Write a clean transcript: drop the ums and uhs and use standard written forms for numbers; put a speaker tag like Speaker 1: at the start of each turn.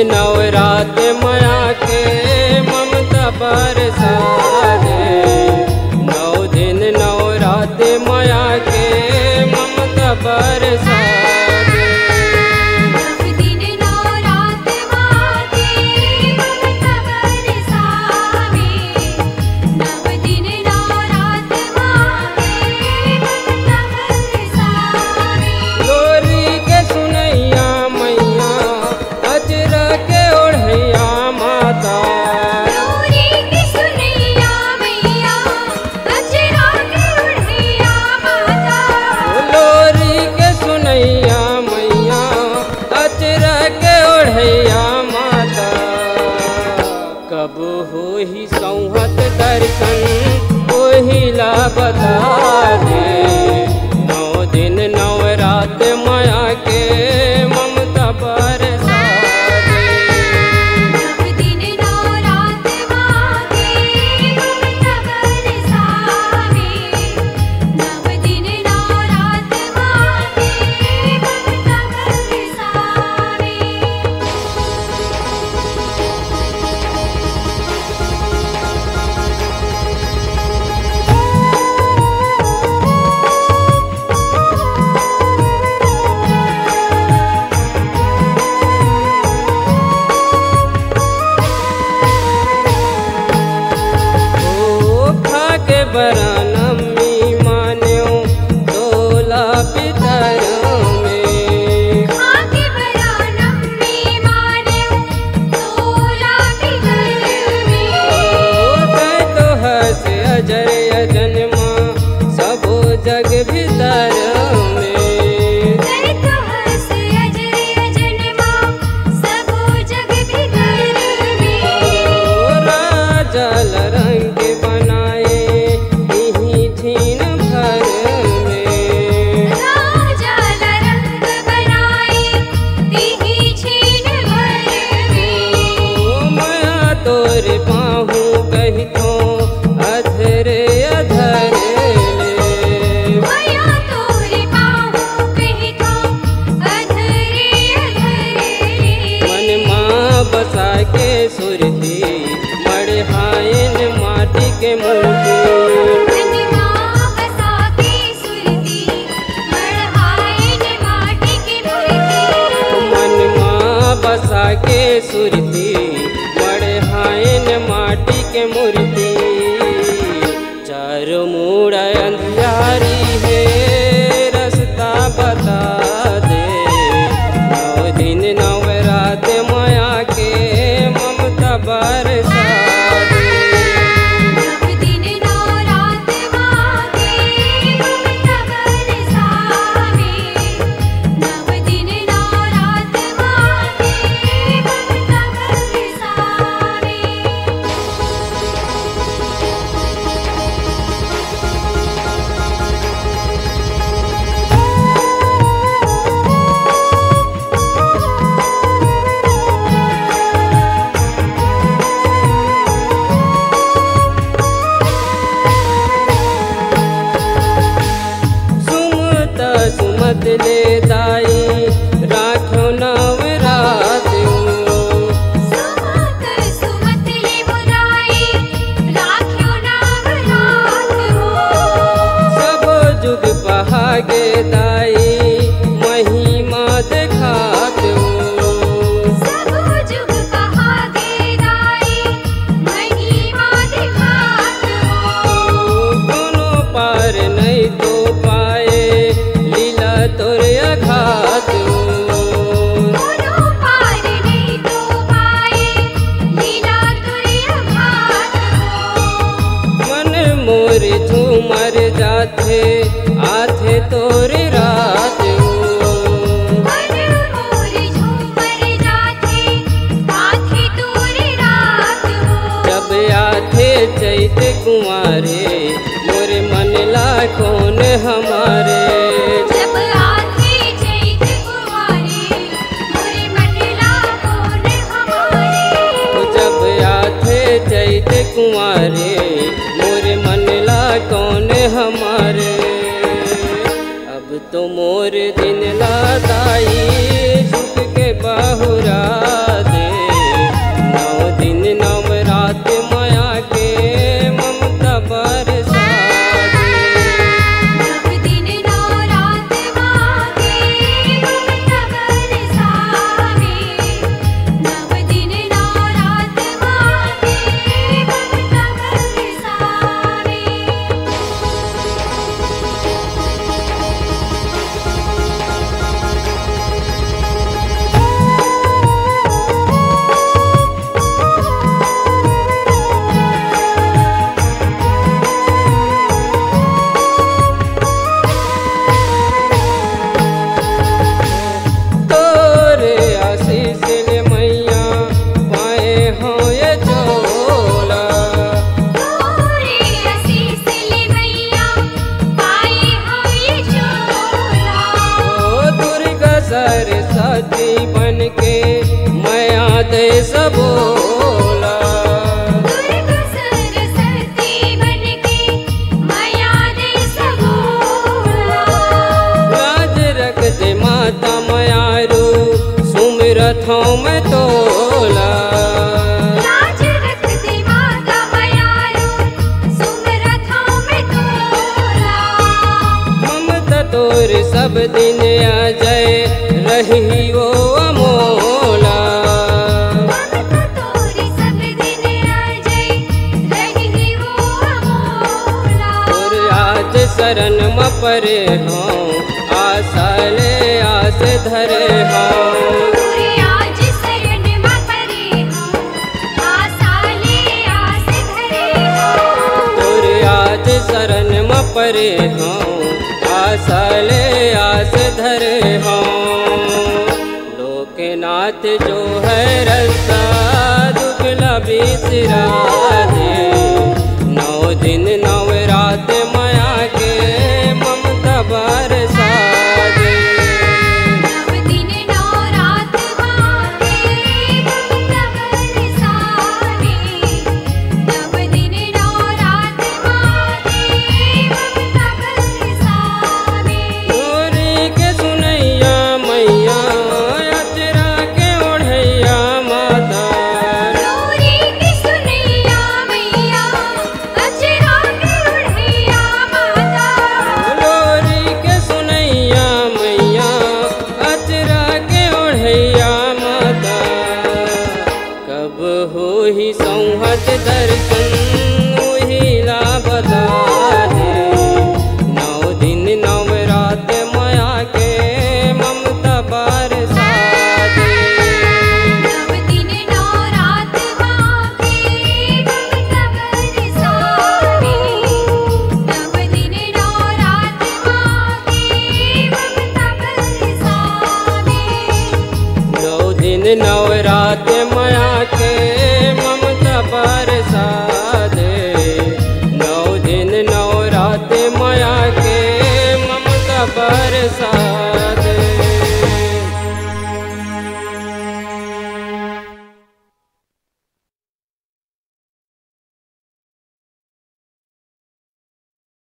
Speaker 1: नवरात माया के ममता बरसा दे। 9 दिन नवरात माया के ममता बरसा दे।
Speaker 2: 9 दिन नवरात माँ के ममता बरसावे। 9 दिन नवरात माँ के ममता बरसावे।
Speaker 1: लोरी के सुनैया मैया अजरा के ओढ़ैया माता।
Speaker 2: लोरी के सुनैया मैया अजरा के ओढ़ैया माता।
Speaker 1: लोरी के सुनैया मैया अजरा के ओढ़ैया माता। कब हो ही संहत दर्शन ओहिला बता दे। 9 दिन नवरात माया के ममता बरसा दे।
Speaker 2: 9 दिन नवरात माँ के ममता बरसावे। 9 दिन नवरात माँ के ममता बरसावे।
Speaker 1: खाके बरानमी मान्यो तोला पितर में।
Speaker 2: खाके बरानम में मान्यो तोला पितर में।
Speaker 1: तै तो हस अजर अजन्मा सबो जग भीतर में।
Speaker 2: तै तो हंस अजर अजन्मा सबो जग भीतर में।
Speaker 1: राजा रंग बनाए इही झीन भर में।
Speaker 2: राजा रंग बनाए तिही छीन भर में।
Speaker 1: माया तोर बाहू कहितो अधरे अधरे ले।
Speaker 2: माया तोरे बाहु कहितो अधरे अधरे।
Speaker 1: मन माँ बसा के सुरती मढ़ायन माटी के मूर्ति।
Speaker 2: मन माँ बसा के सुरती मढ़ायन माटी के मूर्ति।
Speaker 1: मन माँ बसा के सुरती मढ़ायन माटी के मूर्ति। चारों मुड़ अंधियारी है रास्ता बता दे। 9 दिन नवरात माया के ममता बरसा दे।
Speaker 2: 9 दिन नवरात माँ के ममता बरसावे। 9 दिन नवरात माँ के ममता बरसावे।
Speaker 1: सुमत सुमत ले दाई राखो नवरात।
Speaker 2: सुमत सुमत ले बुराई राख्यो नवरात हो।
Speaker 1: सब जुग बहागे दाई महिमा देखात हो।
Speaker 2: सब जुग बहागे दाई महिमा दिखात हो।
Speaker 1: कोनो पार नहीं तो पाए लीला तोर अघात हो।
Speaker 2: कोनो पार नहीं तो पाए लीला तुरे अघात हो।
Speaker 1: मन मोर झूमर जाथे आथे तोर रात हो।
Speaker 2: मन मोर झूमर जाथे आथे तोरे रात हो।
Speaker 1: जब आथे चैत कुंवारे मोर मन ला कौन हमारे।
Speaker 2: जब आथे चैत कुंवारे मोरे मन ला कौन हमारे।
Speaker 1: जब आथे चैत कुंवारे मोर मन ला कौन हमारे। अब तो मोर दिन ला दाई झुक के बाहुरा दे। सरस्वती बन के माया दे सबोला।
Speaker 2: दुर्गा सरस्वती बनके माया दे सबोला।
Speaker 1: लाज रख दे माता मायारू सुमिरथों में तोला।
Speaker 2: लाज रख दे माता मायारू सुमिरथों में तोला।
Speaker 1: ममता तोर सब दिन अजय रही वो अमोला।
Speaker 2: ममता तोरी सब दिन अजय रही वो अमोला।
Speaker 1: और आज शरण म परे हों आशा ले आस धरे हों।
Speaker 2: तोरे आज शरण म परे हों आशा ले आस धरे हों।
Speaker 1: और आज शरण म परे हों आशा ले आस धरे हों। लोकनाथ जो है रस्ता दुखला बिसरा दे। 9 दिन 9 रात माया के ममता बरसा दे।
Speaker 2: 9 दिन 9 रात मांगे ममता बरसावे। 9 दिन 9 रात मांगे ममता बरसावे।
Speaker 1: गोरी के सुनैया मैया अचरा के ओढ़ैया माता।
Speaker 2: लोरी की सुनैया मैया अचरा के ओढ़ैया माता।
Speaker 1: लोरी के सुनैया मैया अचरा के ओढ़ैया माता। कब हो ही संहत दर्शन उहिला बता दे। 9 दिन 9 रात माया के ममता बरसा दे।
Speaker 2: 9 दिन 9 रात मांगे ममता बरसावे। 9 दिन 9 रात मांगे ममता बरसावे।
Speaker 1: 9 दिन 9 रात माया के ममता बरसा दे। 9 दिन 9 रात माया के ममता बरसा